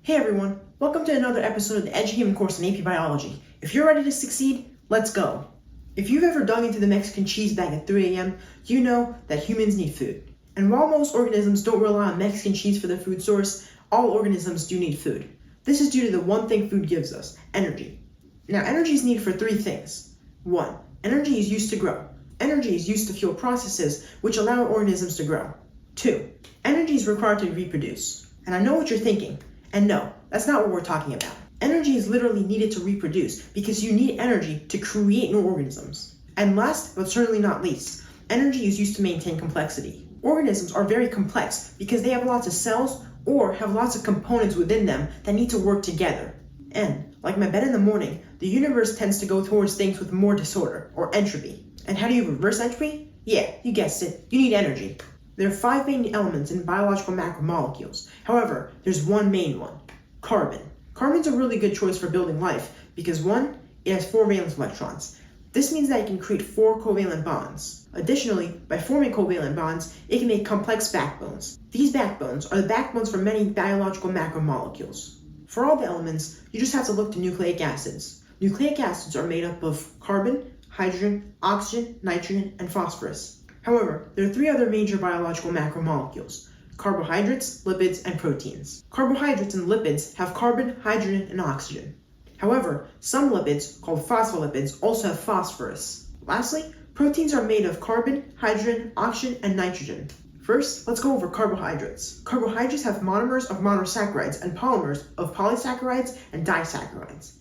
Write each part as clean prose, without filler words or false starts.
Hey everyone, welcome to another episode of the EduHaven course in AP Biology. If you're ready to succeed, let's go. If you've ever dug into the Mexican cheese bag at 3 a.m., you know that humans need food. And while most organisms don't rely on Mexican cheese for their food source, all organisms do need food. This is due to the one thing food gives us, energy. Now, energy is needed for three things. 1. Energy is used to grow. Energy is used to fuel processes which allow organisms to grow. 2. Energy is required to reproduce. And I know what you're thinking. And no, that's not what we're talking about. Energy is literally needed to reproduce because you need energy to create new organisms. And last, but certainly not least, energy is used to maintain complexity. Organisms are very complex because they have lots of cells or have lots of components within them that need to work together. And, like my bed in the morning, the universe tends to go towards things with more disorder, or entropy. And how do you reverse entropy? Yeah, you guessed it, you need energy. There are 5 main elements in biological macromolecules. However, there's one main one, carbon. Carbon's a really good choice for building life because 1, it has 4 valence electrons. This means that it can create 4 covalent bonds. Additionally, by forming covalent bonds, it can make complex backbones. These backbones are the backbones for many biological macromolecules. For all the elements, you just have to look to nucleic acids. Nucleic acids are made up of carbon, hydrogen, oxygen, nitrogen, and phosphorus. However, there are 3 other major biological macromolecules: carbohydrates, lipids, and proteins. Carbohydrates and lipids have carbon, hydrogen, and oxygen. However, some lipids, called phospholipids, also have phosphorus. Lastly, proteins are made of carbon, hydrogen, oxygen, and nitrogen. First, let's go over carbohydrates. Carbohydrates have monomers of monosaccharides and polymers of polysaccharides and disaccharides.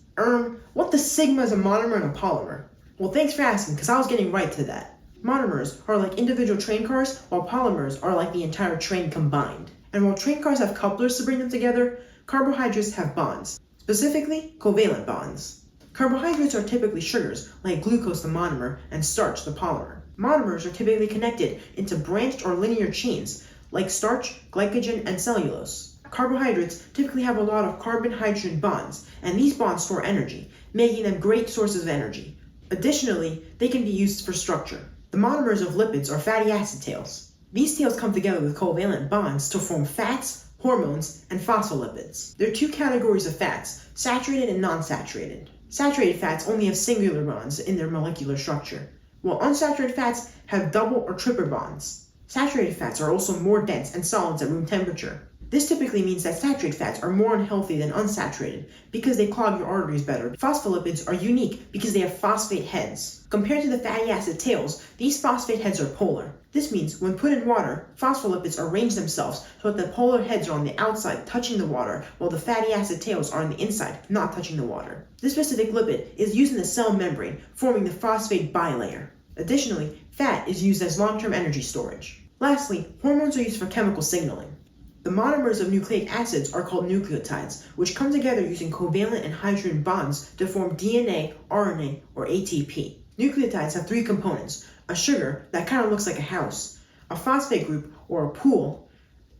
What the sigma is a monomer and a polymer? Well, thanks for asking, because I was getting right to that. Monomers are like individual train cars, while polymers are like the entire train combined. And while train cars have couplers to bring them together, carbohydrates have bonds, specifically covalent bonds. Carbohydrates are typically sugars, like glucose the monomer and starch the polymer. Monomers are typically connected into branched or linear chains, like starch, glycogen, and cellulose. Carbohydrates typically have a lot of carbon-hydrogen bonds, and these bonds store energy, making them great sources of energy. Additionally, they can be used for structure. The monomers of lipids are fatty acid tails. These tails come together with covalent bonds to form fats, hormones, and phospholipids. There are 2 categories of fats, saturated and non-saturated. Saturated fats only have singular bonds in their molecular structure, while unsaturated fats have double or triple bonds. Saturated fats are also more dense and solids at room temperature. This typically means that saturated fats are more unhealthy than unsaturated because they clog your arteries better. Phospholipids are unique because they have phosphate heads. Compared to the fatty acid tails, these phosphate heads are polar. This means when put in water, phospholipids arrange themselves so that the polar heads are on the outside touching the water, while the fatty acid tails are on the inside, not touching the water. This specific lipid is used in the cell membrane, forming the phosphate bilayer. Additionally, fat is used as long-term energy storage. Lastly, hormones are used for chemical signaling. The monomers of nucleic acids are called nucleotides, which come together using covalent and hydrogen bonds to form DNA, RNA, or ATP. Nucleotides have 3 components: a sugar that kind of looks like a house, a phosphate group, or a pool,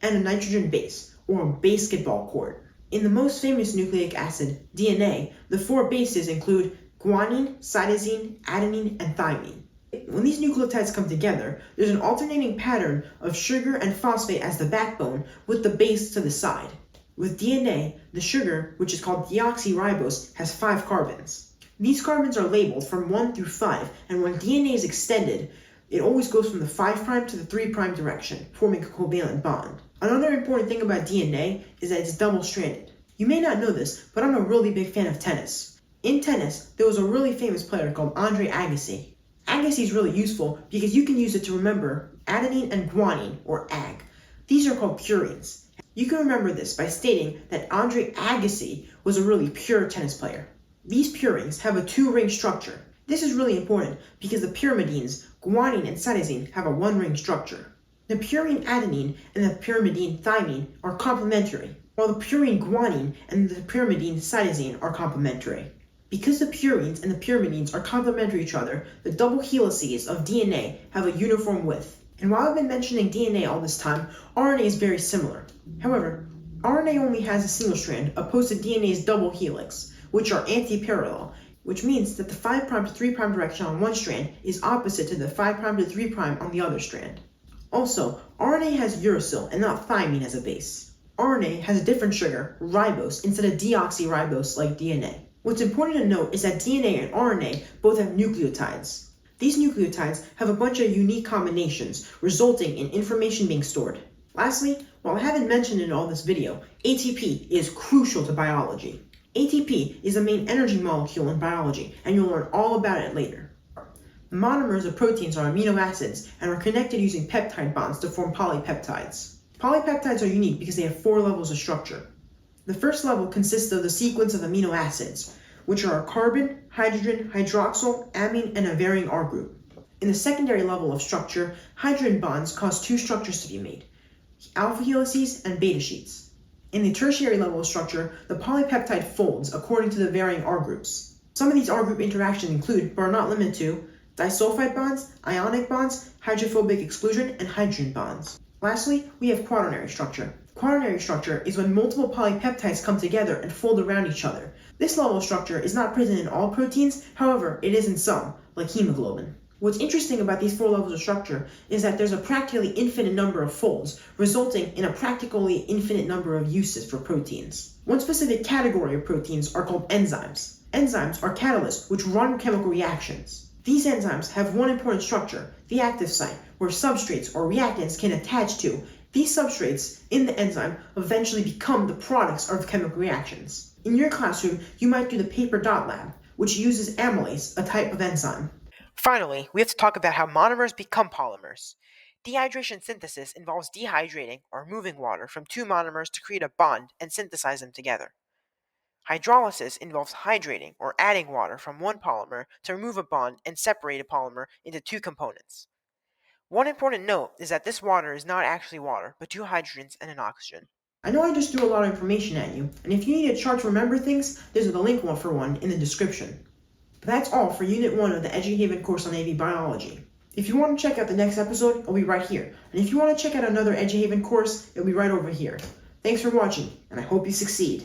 and a nitrogen base, or a basketball court. In the most famous nucleic acid, DNA, the 4 bases include guanine, cytosine, adenine, and thymine. When these nucleotides come together, there's an alternating pattern of sugar and phosphate as the backbone with the base to the side. With DNA, the sugar, which is called deoxyribose, has 5 carbons. These carbons are labeled from 1 through 5, and when DNA is extended, it always goes from the 5' to the 3' direction, forming a covalent bond. Another important thing about DNA is that it's double-stranded. You may not know this, but I'm a really big fan of tennis. In tennis, there was a really famous player called Andre Agassi. Agassi is really useful because you can use it to remember adenine and guanine, or Ag. These are called purines. You can remember this by stating that Andre Agassi was a really pure tennis player. These purines have a 2-ring structure. This is really important because the pyrimidines, guanine and cytosine, have a 1-ring structure. The purine adenine and the pyrimidine thymine are complementary, while the purine guanine and the pyrimidine cytosine are complementary. Because the purines and the pyrimidines are complementary to each other, the double helices of DNA have a uniform width. And while I've been mentioning DNA all this time, RNA is very similar. However, RNA only has a single strand, opposed to DNA's double helix, which are anti-parallel, which means that the 5' to 3' direction on one strand is opposite to the 5' to 3' on the other strand. Also, RNA has uracil and not thymine as a base. RNA has a different sugar, ribose, instead of deoxyribose like DNA. What's important to note is that DNA and RNA both have nucleotides. These nucleotides have a bunch of unique combinations, resulting in information being stored. Lastly, while I haven't mentioned it in all this video, ATP is crucial to biology. ATP is the main energy molecule in biology, and you'll learn all about it later. The monomers of proteins are amino acids and are connected using peptide bonds to form polypeptides. Polypeptides are unique because they have 4 levels of structure. The first level consists of the sequence of amino acids, which are a carbon, hydrogen, hydroxyl, amine, and a varying R group. In the secondary level of structure, hydrogen bonds cause 2 structures to be made, alpha helices and beta sheets. In the tertiary level of structure, the polypeptide folds according to the varying R groups. Some of these R group interactions include, but are not limited to, disulfide bonds, ionic bonds, hydrophobic exclusion, and hydrogen bonds. Lastly, we have quaternary structure. Quaternary structure is when multiple polypeptides come together and fold around each other. This level of structure is not present in all proteins, however, it is in some, like hemoglobin. What's interesting about these 4 levels of structure is that there's a practically infinite number of folds, resulting in a practically infinite number of uses for proteins. One specific category of proteins are called enzymes. Enzymes are catalysts which run chemical reactions. These enzymes have one important structure, the active site, where substrates or reactants can attach to. These substrates in the enzyme eventually become the products of chemical reactions. In your classroom, you might do the paper dot lab, which uses amylase, a type of enzyme. Finally, we have to talk about how monomers become polymers. Dehydration synthesis involves dehydrating or moving water from 2 monomers to create a bond and synthesize them together. Hydrolysis involves hydrating or adding water from one polymer to remove a bond and separate a polymer into 2 components. One important note is that this water is not actually water, but 2 hydrogens and an oxygen. I know I just threw a lot of information at you, and if you need a chart to remember things, there's a link for one in the description. But that's all for Unit 1 of the EduHaven course on AV Biology. If you want to check out the next episode, it'll be right here. And if you want to check out another EduHaven course, it'll be right over here. Thanks for watching, and I hope you succeed.